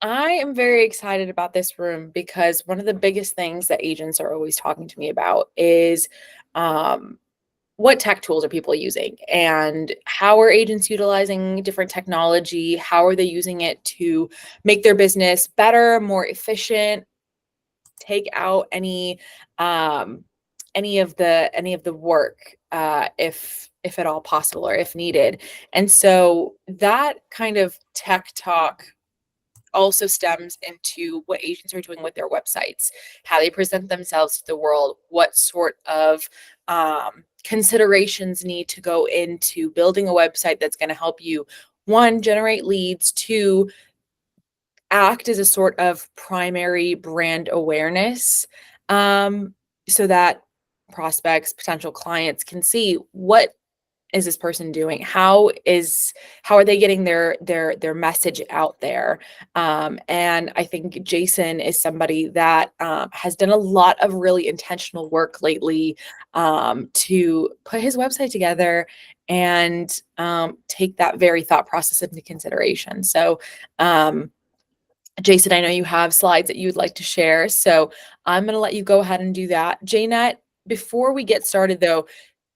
I am very excited about this room because one of the biggest things that agents are always talking to me about is um, what tech tools are people using and how are agents utilizing different technology? How are they using it to make their business better, more efficient, take out um, any of the work if at all possible or if needed. And so that kind of tech talk also stems into what agents are doing with their websites, how they present themselves to the world, what sort of considerations need to go into building a website that's going to help you, one, generate leads, two, act as a sort of primary brand awareness, so that prospects, potential clients can see what is this person doing? How are they getting their message out there? And I think Jason is somebody that has done a lot of really intentional work lately to put his website together and take that very thought process into consideration. So, Jason, I know you have slides that you'd like to share, so I'm going to let you go ahead and do that. Janet, before we get started though,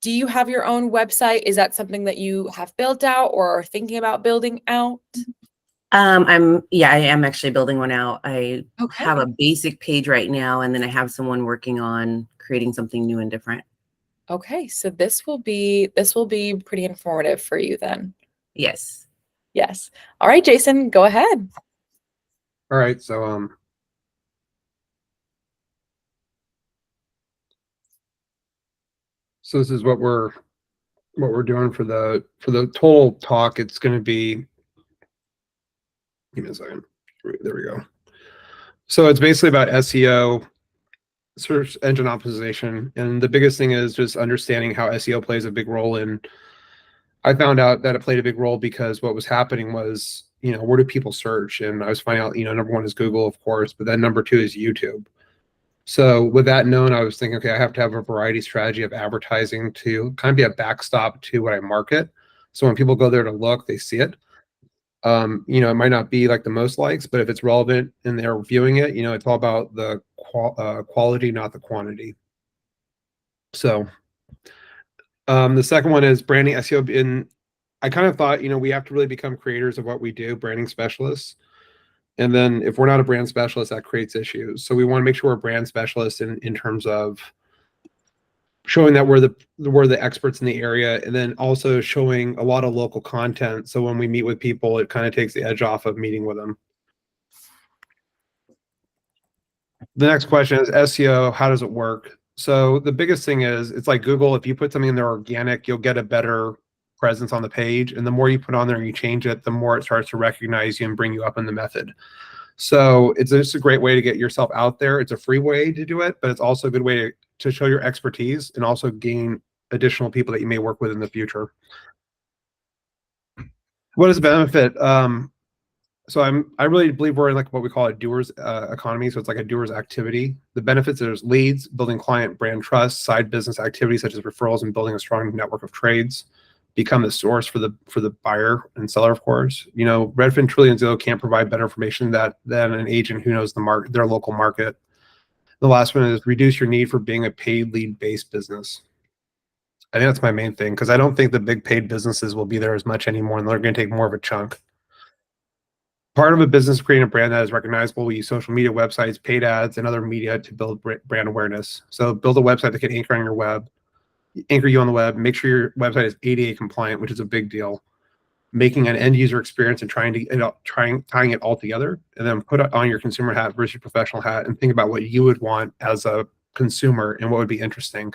do you have your own website? Is that something that you have built out or are thinking about building out? I am actually building one out. I have Okay. a basic page right now, and then I have someone working on creating something new and different. Okay, so this will be pretty informative for you then. Yes. Yes. All right, Jason, go ahead. All right, so this is what we're doing for the total talk. It's going to be, give me a second. There we go. So it's basically about SEO, search engine optimization, and the biggest thing is just understanding how SEO plays a big role in. I found out that it played a big role because what was happening was, where do people search? And I was finding out, number one is Google, of course, but then number two is YouTube. So with that known, I was thinking, okay, I have to have a variety strategy of advertising to kind of be a backstop to what I market. So when people go there to look, they see it. It might not be like the most likes, but if it's relevant and they're viewing it, it's all about the quality, not the quantity. So the second one is branding SEO. And I kind of thought, we have to really become creators of what we do, branding specialists. And then if we're not a brand specialist, that creates issues. So we want to make sure we're brand specialists in terms of showing that we're the experts in the area, and then also showing a lot of local content. So when we meet with people, it kind of takes the edge off of meeting with them. The next question is SEO. How does it work? So the biggest thing is, it's like Google. If you put something in there organic, you'll get a better presence on the page. And the more you put on there and you change it, the more it starts to recognize you and bring you up in the method. So it's just a great way to get yourself out there. It's a free way to do it, but it's also a good way to show your expertise and also gain additional people that you may work with in the future. What is the benefit? So I really believe we're in like what we call a doer's economy. So it's like a doer's activity. The benefits, there's leads, building client brand trust, side business activities such as referrals and building a strong network of trades, become the source for the buyer and seller, of course. Redfin, Trulia, and Zillow can't provide better information than an agent who knows their local market. The last one is reduce your need for being a paid lead-based business. I think that's my main thing, because I don't think the big paid businesses will be there as much anymore, and they're going to take more of a chunk. Part of a business creating a brand that is recognizable, we use social media, websites, paid ads, and other media to build brand awareness. So build a website that can anchor on your web, anchor you on the web, make sure your website is ADA compliant, which is a big deal. Making an end user experience and tying it all together, and then put on your consumer hat versus your professional hat and think about what you would want as a consumer and what would be interesting.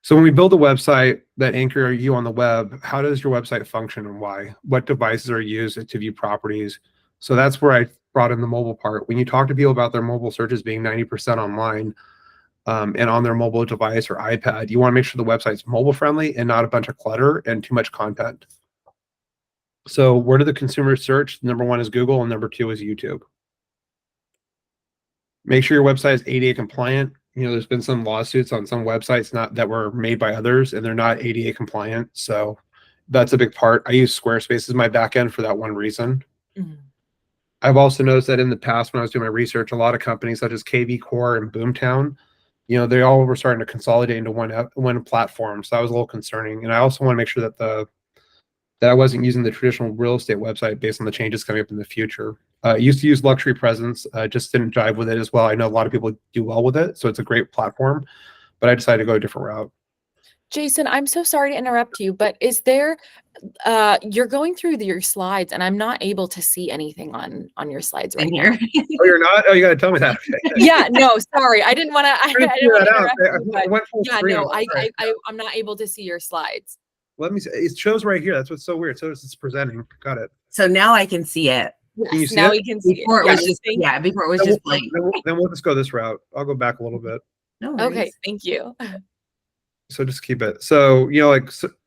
So when we build a website that anchor you on the web, how does your website function and why? What devices are used to view properties? So that's where I brought in the mobile part. When you talk to people about their mobile searches being 90% online, and on their mobile device or iPad, you want to make sure the website's mobile friendly and not a bunch of clutter and too much content. So where do the consumers search? Number one is Google, and number two is YouTube. Make sure your website is ADA compliant. There's been some lawsuits on some websites that were made by others, and they're not ADA compliant. So that's a big part. I use Squarespace as my backend for that one reason. Mhm. I've also noticed that in the past, when I was doing my research, a lot of companies such as KV Core and Boomtown, they all were starting to consolidate into one platform. So that was a little concerning. And I also want to make sure that I wasn't using the traditional real estate website based on the changes coming up in the future. I used to use Luxury Presence, just didn't jive with it as well. I know a lot of people do well with it, so it's a great platform, but I decided to go a different route. Jason, I'm so sorry to interrupt you, but is there you're going through your slides and I'm not able to see anything on your slides right In now. here. Oh, you're not? Oh, you got to tell me that. Okay. Yeah, no, sorry. I didn't want to I Trying to didn't figure want that to out. interrupt you, I but went full yeah, screen. no, I'm like, all right, I'm not able to see your slides. let me see. It shows right here. That's what's so weird. So it's presenting. Got it. So now I can see it. Can you Yes, see now it? we can see it. Before it Yes, was just, thank yeah, before it was Then just we'll, blank. then we'll just go this route. I'll go back a little bit. No you. Okay, worries. thank you. So just keep it. So,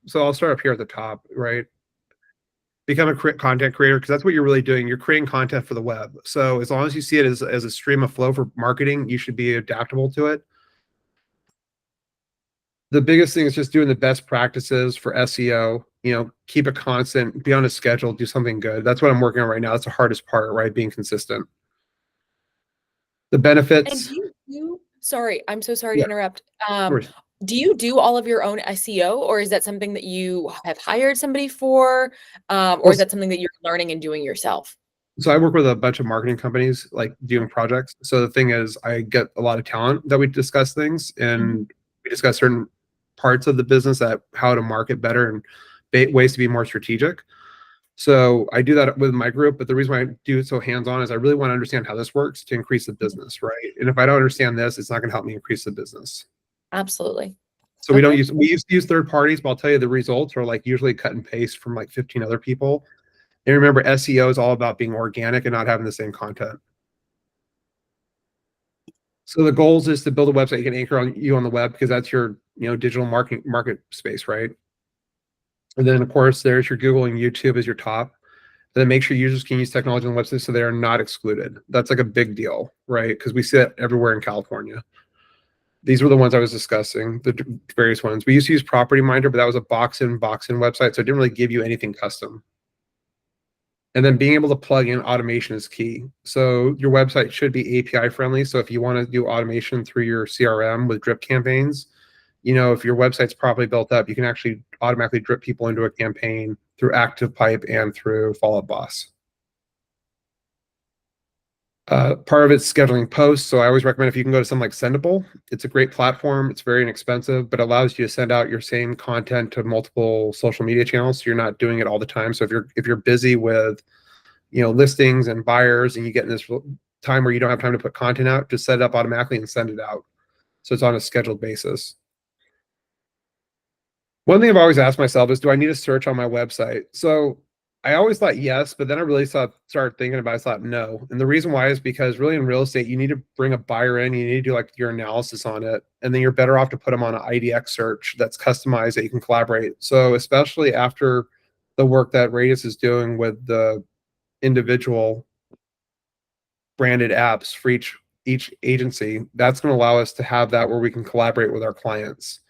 so I'll start up here at the top, right? Become a content creator, because that's what you're really doing. You're creating content for the web. So as long as you see it as a stream of flow for marketing, you should be adaptable to it. The biggest thing is just doing the best practices for SEO. Keep it constant, be on a schedule, do something good. That's what I'm working on right now. That's the hardest part, right? Being consistent. The And benefits. sorry, I'm so sorry to Yeah, interrupt. of course. Do you do all of your own SEO, or is that something that you have hired somebody for? Or is that something that you're learning and doing yourself? So I work with a bunch of marketing companies, like doing projects. So the thing is, I get a lot of talent that we discuss things, and we discuss certain parts of the business, that how to market better and ways to be more strategic. So I do that with my group, but the reason why I do it so hands-on is I really want to understand how this works to increase the business, right? And if I don't understand this, it's not going to help me increase the business. Absolutely. So Okay. we used to use third parties, but I'll tell you the results are like usually cut and paste from like 15 other people. And remember, SEO is all about being organic and not having the same content. So the goals is to build a website you can anchor on the web, because that's your digital market space, right? And then of course there's your Google and YouTube as your top. And then make sure users can use technology on the website so they are not excluded. That's like a big deal, right? Because we see it everywhere in California. These were the ones I was discussing, the various ones. We used to use Property Minder, but that was a box-in website, so it didn't really give you anything custom. And then being able to plug in automation is key. So your website should be API friendly. So if you want to do automation through your CRM with drip campaigns, if your website's properly built up, you can actually automatically drip people into a campaign through ActivePipe and through Follow Up Boss. Part of it's scheduling posts. So I always recommend, if you can go to something like Sendable, it's a great platform. It's very inexpensive, but allows you to send out your same content to multiple social media channels. So you're not doing it all the time. So if you're busy with, listings and buyers, and you get in this time where you don't have time to put content out, just set it up automatically and send it out. So it's on a scheduled basis. One thing I've always asked myself is, do I need a search on my website? So I always thought yes, but then I really started thinking about it. I thought no. And the reason why is because really in real estate, you need to bring a buyer in, you need to do like your analysis on it. And then you're better off to put them on an IDX search that's customized, that you can collaborate. So especially after the work that Radius is doing with the individual branded apps for each agency, that's going to allow us to have that where we can collaborate with our clients.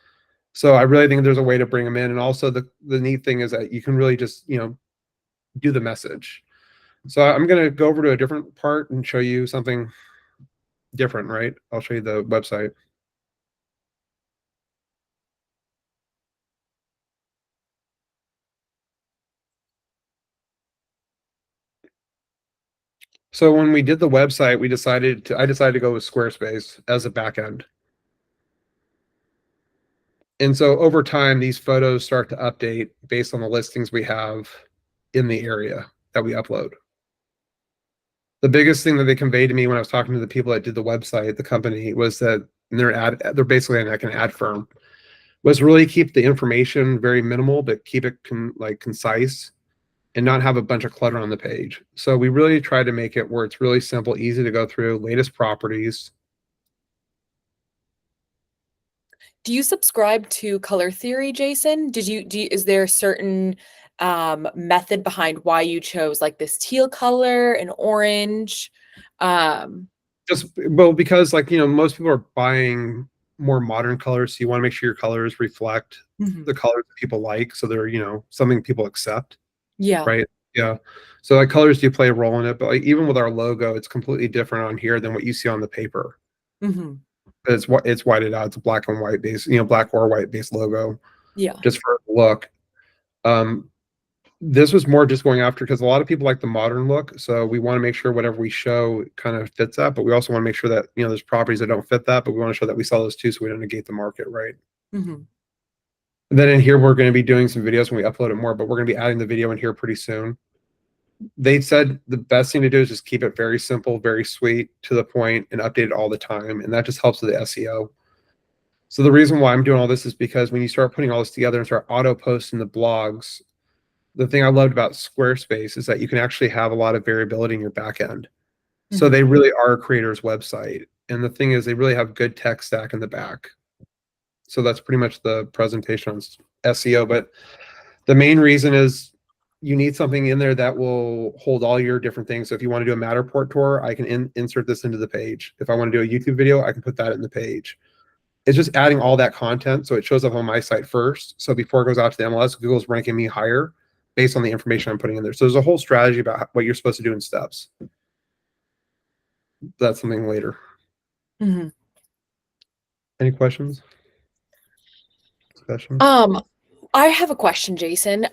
So I really think there's a way to bring them in. And also the neat thing is that you can really just, do the message. So I'm going to go over to a different part and show you something different, right? I'll show you the website. So when we did the website, I decided to go with Squarespace as a backend. And so over time, these photos start to update based on the listings we have in the area that we upload. The biggest thing that they conveyed to me when I was talking to the people that did the website, the company, was that they're basically like an ad firm, was really keep the information very minimal, but keep it concise and not have a bunch of clutter on the page. So we really try to make it where it's really simple, easy to go through, latest properties. Do you subscribe to color theory, Jason? Is there a certain method behind why you chose like this teal color and orange? Because most people are buying more modern colors, so you want to make sure your colors reflect the colors that people like, so they're something people accept. Yeah. Right. Yeah. So like colors do play a role in it, but like even with our logo, it's completely different on here than what you see on the paper. Mm-hmm. It's whited out. It's a black and white base, black or white based logo Yeah. just for the look. This was more just going after because a lot of people like the modern look. So we want to make sure whatever we show kind of fits that, but we also want to make sure that, there's properties that don't fit that, but we want to show that we sell those too, so we don't negate the market, right? Mm-hmm. And then in here, we're going to be doing some videos when we upload it more, but we're going to be adding the video in here pretty soon. They said the best thing to do is just keep it very simple, very sweet, to the point, and update it all the time. And that just helps with the SEO. So the reason why I'm doing all this is because when you start putting all this together and start auto posting the blogs, the thing I loved about Squarespace is that you can actually have a lot of variability in your back end. So they really are a creator's website. And the thing is, they really have good tech stack in the back. So that's pretty much the presentation on SEO. But the main reason is you need something in there that will hold all your different things. So if you want to do a Matterport tour, I can insert this into the page. If I want to do a YouTube video, I can put that in the page. It's just adding all that content so it shows up on my site first. So before it goes out to the MLS, Google's ranking me higher based on the information I'm putting in there. So there's a whole strategy about what you're supposed to do in steps. That's something later. Mm-hmm. Any questions? Discussion? I have a question, Jason.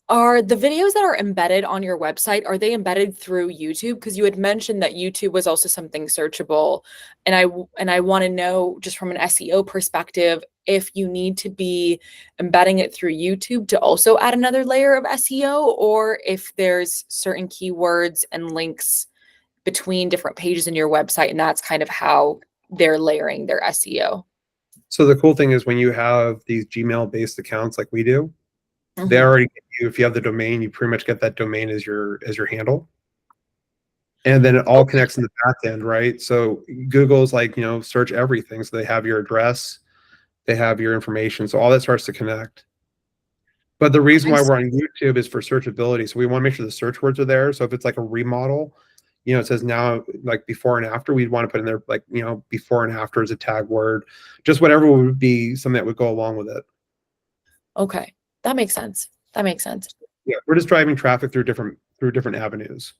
Are the videos that are embedded on your website, are they embedded through YouTube? Because you had mentioned that YouTube was also something searchable. And I want to know, just from an SEO perspective, if you need to be embedding it through YouTube to also add another layer of SEO, or if there's certain keywords and links between different pages in your website, and that's kind of how they're layering their SEO. So the cool thing is when you have these Gmail-based accounts like we do, they already give you, if you have the domain, you pretty much get that domain as your handle. And then it all connects in the back end, right? So Google's like, search everything. So they have your address, they have your information. So all that starts to connect. But the reason why we're on YouTube is for searchability. So we want to make sure the search words are there. So if it's like a remodel, it says now, like before and after, we'd want to put in there, like, before and after as a tag word, just whatever would be something that would go along with it. Okay. That makes sense. That makes sense. Yeah, we're just driving traffic through different avenues.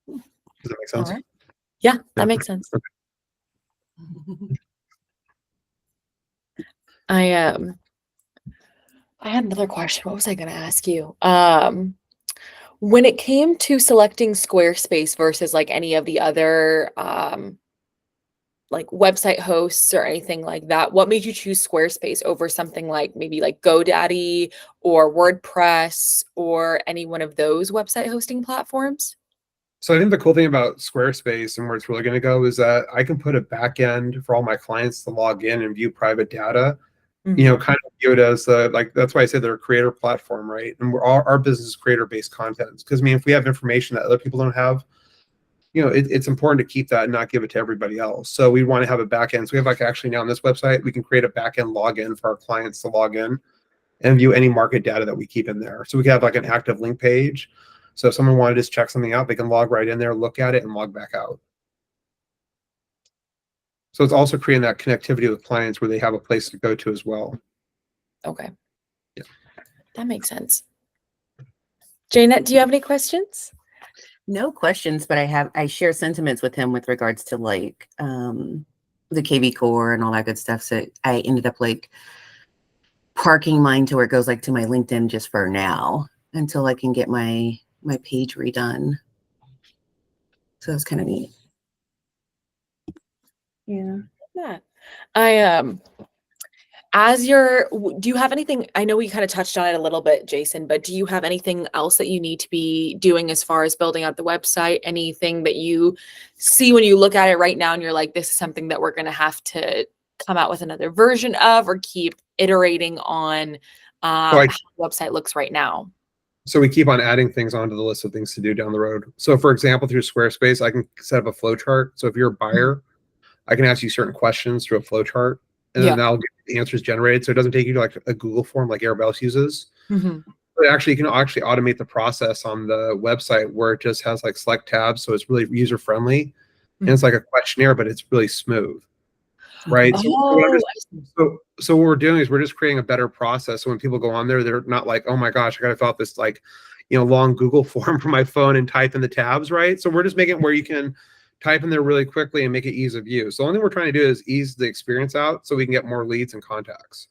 Does that make sense? All right. Yeah, that makes sense. I had another question. What was I going to ask you? When it came to selecting Squarespace versus like any of the other like website hosts or anything like that, what made you choose Squarespace over something like maybe like GoDaddy or WordPress or any one of those website hosting platforms? So I think the cool thing about Squarespace and where it's really going to go is that I can put a back end for all my clients to log in and view private data. Kind of view it as that's why I say they're a creator platform, right? And our business is creator-based content. Because if we have information that other people don't have, it's important to keep that and not give it to everybody else. So we want to have a back end. So we have actually now on this website, we can create a back end login for our clients to log in and view any market data that we keep in there. So we can have an active link page. So if someone wanted to just check something out, they can log right in there, look at it, and log back out. So it's also creating that connectivity with clients where they have a place to go to as well. Okay. Yeah. That makes sense. Janet, do you have any questions? No questions, but I share sentiments with him with regards to like the KV core and all that good stuff. So I ended up parking mine to where it goes to my LinkedIn just for now until I can get my page redone. So it's kind of neat. Yeah. Do you have anything, I know we kind of touched on it a little bit, Jason, but do you have anything else that you need to be doing as far as building out the website? Anything that you see when you look at it right now and you're like, this is something that we're going to have to come out with another version of, or keep iterating on how the website looks right now? So we keep on adding things onto the list of things to do down the road. So for example, through Squarespace, I can set up a flow chart. So if you're a buyer, I can ask you certain questions through a flow chart, and then I'll get the answers generated. So it doesn't take you to a Google form like everybody else uses. But actually, you can actually automate the process on the website where it just has select tabs. So it's really user friendly. And it's like a questionnaire, but it's really smooth. right? Oh, So what we're doing is we're just creating a better process. So when people go on there, they're not like, oh my gosh, I got to fill out this like, long Google form from my phone and type in the tabs, right? So we're just making it where you can type in there really quickly and make it ease of use. So the only thing we're trying to do is ease the experience out so we can get more leads and contacts.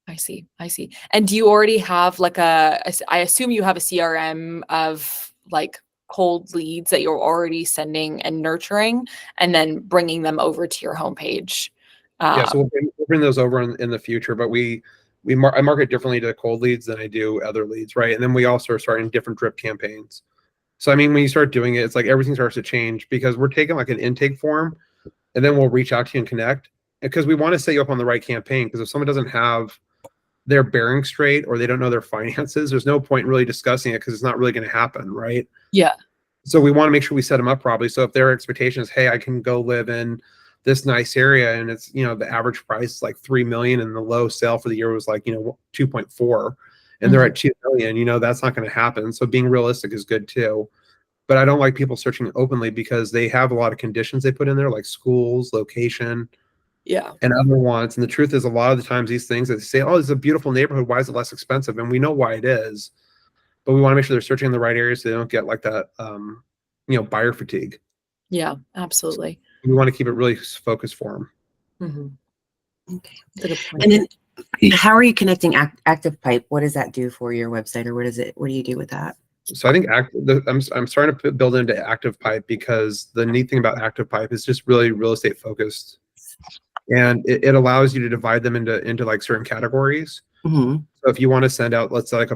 I see. I see. And do you already have like I assume you have a CRM of like cold leads that you're already sending and nurturing and then bringing them over to your homepage. Yeah, so we'll bring those over in the future, but I market differently to cold leads than I do other leads, right? And then we also are starting different drip campaigns. So I mean, when you start doing it, it's like everything starts to change because we're taking like an intake form, and then we'll reach out to you and connect because we want to set you up on the right campaign. Because if someone doesn't have their bearing straight or they don't know their finances, there's no point really discussing it because it's not really going to happen, right? Yeah. So we want to make sure we set them up properly. So if their expectation is, hey, I can go live in this nice area and it's, the average price is like 3 million and the low sale for the year was like, 2.4 and they're at 2 million, that's not going to happen. So being realistic is good too. But I don't like people searching openly because they have a lot of conditions they put in there, like schools, location, and other wants. And the truth is a lot of the times these things that they say, oh, it's a beautiful neighborhood. Why is it less expensive? And we know why it is. But we want to make sure they're searching in the right areas so they don't get like that, buyer fatigue. Yeah, absolutely. We want to keep it really focused for them. Okay. And then how are you connecting ActivePipe? What does that do for your website, or what do you do with that? So I think I'm starting to build into ActivePipe because the neat thing about ActivePipe is just really real estate focused, and it allows you to divide them into like certain categories. Mm-hmm. So if you want to send out, let's say like a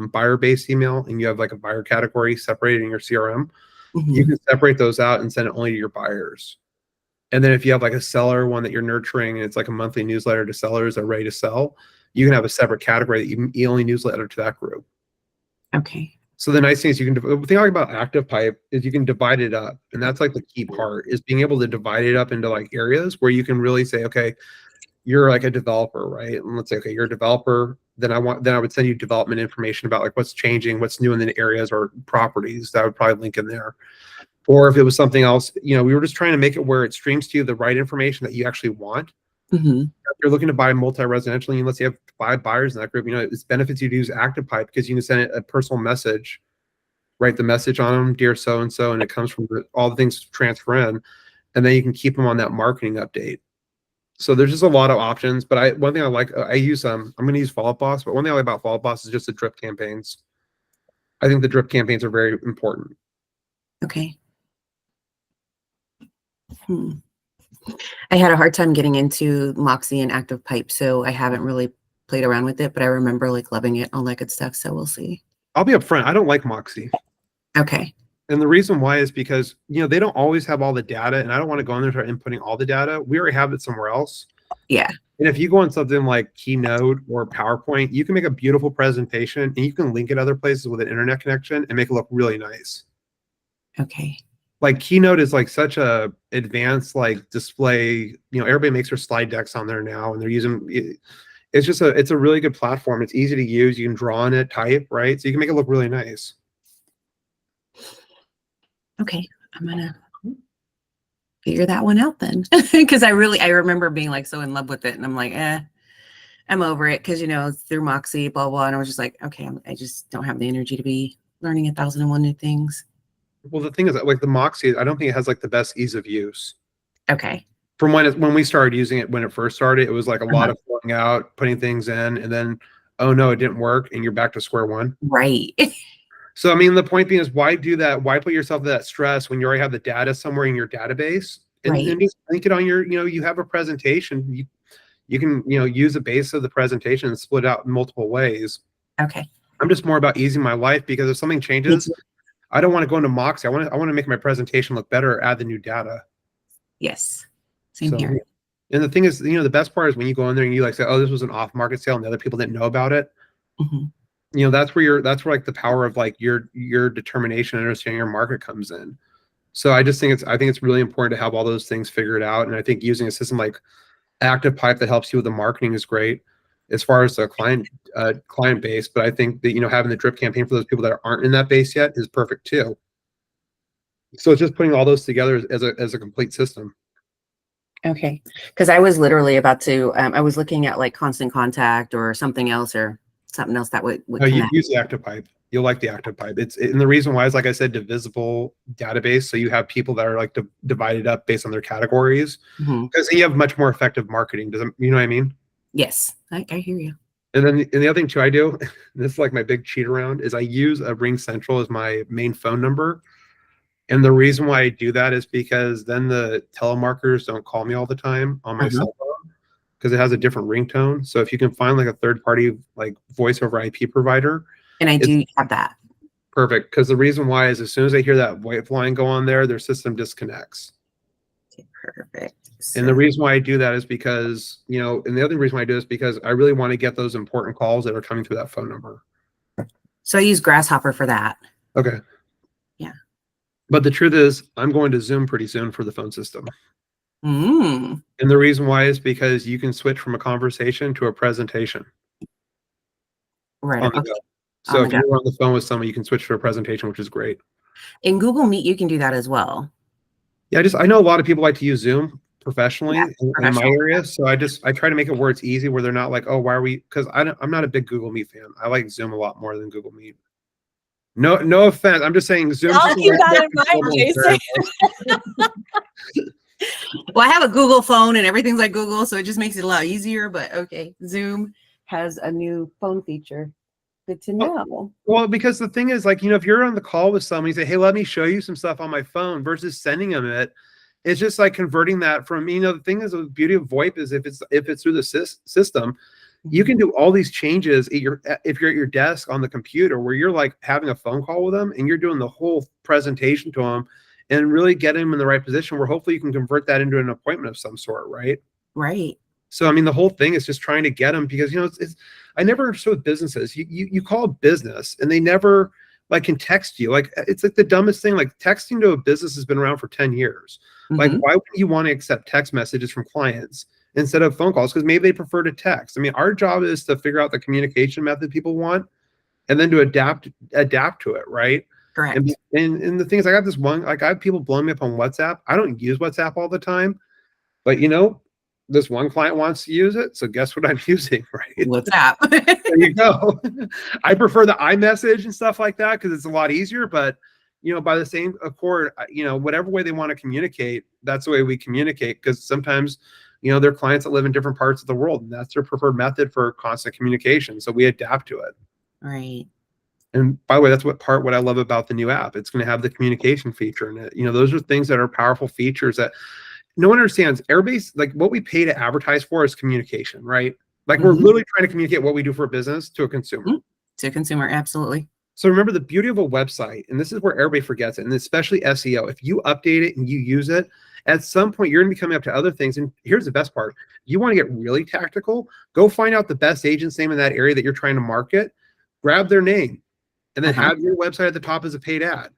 buyer-based email, and you have like a buyer category separated in your CRM, you can separate those out and send it only to your buyers. And then if you have like a seller one that you're nurturing and it's like a monthly newsletter to sellers that are ready to sell, you can have a separate category that you only newsletter to that group. Okay. So the nice thing is the thing I like about ActivePipe is you can divide it up. And that's like the key part is being able to divide it up into like areas where you can really say, okay, you're like a developer, right? And let's say, okay, you're a developer. Then I would send you development information about like what's changing, what's new in the areas or properties. That would probably link in there. Or if it was something else, we were just trying to make it where it streams to you the right information that you actually want. Mm-hmm. If you're looking to buy multi-residential, and let's say you have 5 buyers in that group, it benefits you to use ActivePipe because you can send it a personal message, write the message on them, dear so-and-so, and it comes from all the things transfer in, and then you can keep them on that marketing update. So there's just a lot of options, but one thing I like, I use I'm going to use Follow Up Boss, but one thing I like about Follow Up Boss is just the drip campaigns. I think the drip campaigns are very important. Okay. I had a hard time getting into Moxie and ActivePipe, so I haven't really played around with it, but I remember like loving it, all that good stuff. So we'll see. I'll be upfront. I don't like Moxie. Okay. And the reason why is because, they don't always have all the data, and I don't want to go in there and start inputting all the data. We already have it somewhere else. Yeah. And if you go on something like Keynote or PowerPoint, you can make a beautiful presentation and you can link it other places with an internet connection and make it look really nice. Okay. Like Keynote is like such a advanced like display, everybody makes their slide decks on there now and they're using it. It's a really good platform. It's easy to use. You can draw on it, type, right? So you can make it look really nice. Okay. I'm going to figure that one out then. Cause I remember being like so in love with it and I'm like, I'm over it. Cause it's through Moxie, blah, blah. And I was just like, okay, I just don't have the energy to be learning 1,001 new things. Well, the thing is that like the Moxie, I don't think it has like the best ease of use. Okay. From when we started using it, when it first started, it was like a lot of filling out, putting things in, and then, oh no, it didn't work, and you're back to square one. Right. So I mean, the point being is, why do that? Why put yourself to that stress when you already have the data somewhere in your database, and, right. and just link it on your, you have a presentation. You can, use the base of the presentation and split out in multiple ways. Okay. I'm just more about easing my life because if something changes, I don't want to go into Moxie. I want to make my presentation look better, add the new data. Yes. Same here. And the thing is, the best part is when you go in there and you like say, oh, this was an off-market sale and the other people didn't know about it. Mm-hmm. That's where like the power of like your determination and understanding your market comes in. So I think it's really important to have all those things figured out. And I think using a system like ActivePipe that helps you with the marketing is great as far as the client base. But I think that, having the drip campaign for those people that aren't in that base yet is perfect too. So it's just putting all those together as a complete system. Okay. Because I was literally about to, I was looking at like Constant Contact or something else that would No, you connect. use the ActivePipe. You'll like the ActivePipe. And the reason why is, like I said, divisible database. So you have people that are like divided up based on their categories, Mhm. because you have much more effective marketing. Doesn't, you know what I mean? Yes, I hear you. And then the other thing too I do, this is like my big cheat around, is I use a Ring Central as my main phone number. And the reason why I do that is because then the telemarketers don't call me all the time on my Uh-huh. cell phone, because it has a different ringtone. So if you can find like a third party like voice over IP provider, And I it's do have that. perfect. Because the reason why is as soon as they hear that white line go on there, their system disconnects. Okay, perfect. And the So, reason why I do that is because, and the other reason why I do is because I really want to get those important calls that are coming through that phone number. so I use Grasshopper for that. Okay. Yeah. But the truth is, I'm going to Zoom pretty soon for the phone system. Mm. And the reason why is because you can switch from a conversation to a presentation Right. on the Okay. go. On So the if go. you're on the phone with someone, you can switch to a presentation, which is great. In Google Meet, you can do that as well. Yeah, I know a lot of people like to use Zoom professionally Yeah, in my professional. area. So I try to make it where it's easy, where they're not like, oh, why are we? Because I'm not a big Google Meet fan. I like Zoom a lot more than Google Meet. No offense. I'm just saying Zoom. I'll keep that in mind, Jason. Well, I have a Google phone and everything's like Google, so it just makes it a lot easier. But okay, Zoom has a new phone feature. Good to know. Well, because the thing is, like, if you're on the call with someone, you say, hey, let me show you some stuff on my phone versus sending them it. It's just like converting that from, the thing is, the beauty of VoIP is if it's through the system, you can do all these changes if you're at your desk on the computer, where you're like having a phone call with them and you're doing the whole presentation to them and really get them in the right position, where hopefully you can convert that into an appointment of some sort, right? Right. So, the whole thing is just trying to get them, because, it's I never understood with businesses. You call a business and they never like can text you. Like, it's like the dumbest thing. Like, texting to a business has been around for 10 years. Like, Mhm. why would you want to accept text messages from clients instead of phone calls? Because maybe they prefer to text. Our job is to figure out the communication method people want and then to adapt to it, right? Correct. And the thing is, I got this one, like, I have people blowing me up on WhatsApp. I don't use WhatsApp all the time, but this one client wants to use it, so guess what I'm using, right? WhatsApp. There you go. I prefer the iMessage and stuff like that because it's a lot easier, but by the same accord, whatever way they want to communicate, that's the way we communicate, because sometimes there are clients that live in different parts of the world and that's their preferred method for constant communication, so we adapt to it. Right. And by the way, that's what I love about the new app. It's going to have the communication feature in it. Those are things that are powerful features that no one understands. Airbase, like, what we pay to advertise for is communication, right? Like, we're literally trying to communicate what we do for a business to a consumer. To a consumer, absolutely. So remember, the beauty of a website, and this is where everybody forgets it, and especially SEO, if you update it and you use it, at some point you're going to be coming up to other things. And here's the best part. You want to get really tactical, go find out the best agent's name in that area that you're trying to market, grab their name, and then have your website at the top as a paid ad.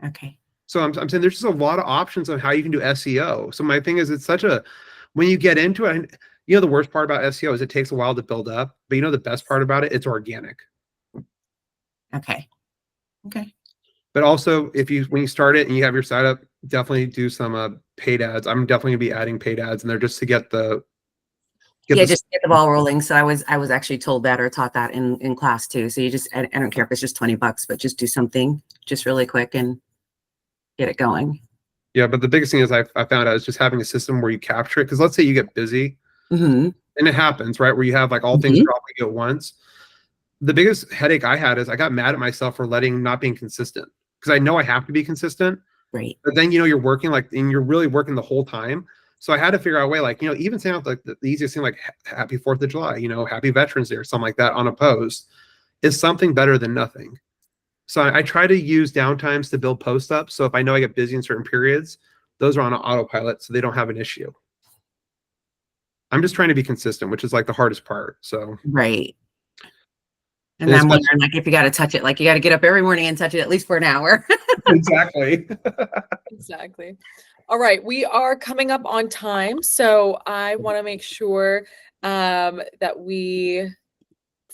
Okay. So I'm saying there's just a lot of options on how you can do SEO. So my thing is, it's when you get into it, the worst part about SEO is it takes a while to build up, but the best part about it, it's organic. Okay. But also, when you start it and you have your site up, definitely do some paid ads. I'm definitely gonna be adding paid ads in there just to get just get the ball rolling. So I was actually told that or taught that in class too. So I don't care if it's just $20, but just do something just really quick and get it going. Yeah, but the biggest thing is I found out is just having a system where you capture it. Because let's say you get busy, and it happens, right? Where you have like all things dropping at once. The biggest headache I had is I got mad at myself for not being consistent, because I know I have to be consistent. Right. But then you're working and you're really working the whole time. So I had to figure out a way, like, even saying out like the easiest thing, like Happy 4th of July, Happy Veterans Day or something like that on a post is something better than nothing. So I try to use downtimes to build posts up. So if I know I get busy in certain periods, those are on autopilot, so they don't have an issue. I'm just trying to be consistent, which is like the hardest part. So right. And I'm wondering, like, if you got to touch it, like, you got to get up every morning and touch it at least for an hour. Exactly. Exactly. All right, we are coming up on time, so I want to make sure that we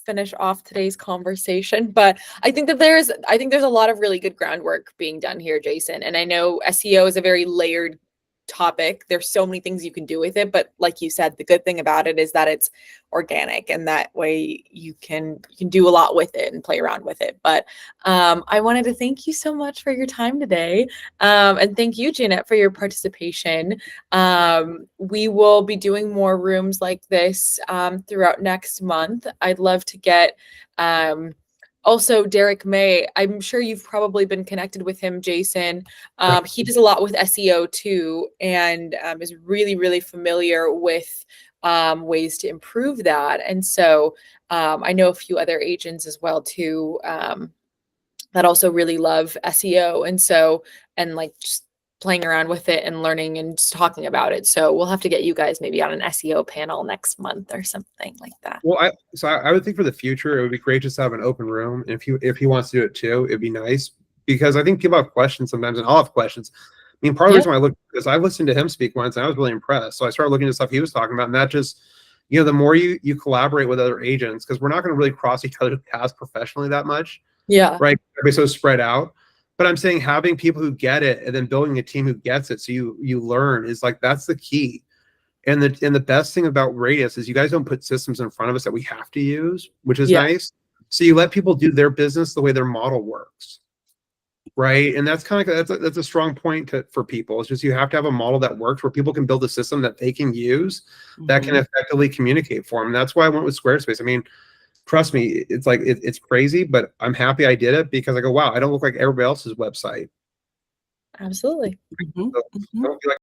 finish off today's conversation. But I think there's a lot of really good groundwork being done here, Jason. And I know SEO is a very layered topic. There's so many things you can do with it, but like you said, the good thing about it is that it's organic, and that way you can do a lot with it and play around with it. But I wanted to thank you so much for your time today, and thank you, Janet, for your participation. We will be doing more rooms like this throughout next month. I'd love to get also Derek May. I'm sure you've probably been connected with him, Jason. He does a lot with SEO too, and is really, really familiar with ways to improve that. And so I know a few other agents as well too, that also really love SEO. And so, and like just playing around with it and learning and just talking about it. So we'll have to get you guys maybe on an SEO panel next month or something like that. Well, I would think for the future, it would be great just to have an open room. And if he wants to do it too, it'd be nice, because I think people have questions sometimes, and I'll have questions. I mean, part of the reason why I looked, because I listened to him speak once and I was really impressed. So I started looking at stuff he was talking about, and that just, you know, the more you collaborate with other agents, because we're not going to really cross each other's paths professionally that much. Yeah. Right. Everybody's so spread out. But I'm saying having people who get it and then building a team who gets it, so you learn, is like, that's the key. And the best thing about Radius is you guys don't put systems in front of us that we have to use, which is nice. So you let people do their business the way their model works, right? And that's kind of that's a strong point for people. It's just you have to have a model that works, where people can build a system that they can use that can effectively communicate for them. And that's why I went with Squarespace. I mean, trust me, it's like it's crazy, but I'm happy I did it, because I go, wow, I don't look like everybody else's website. Absolutely. So, I don't feel like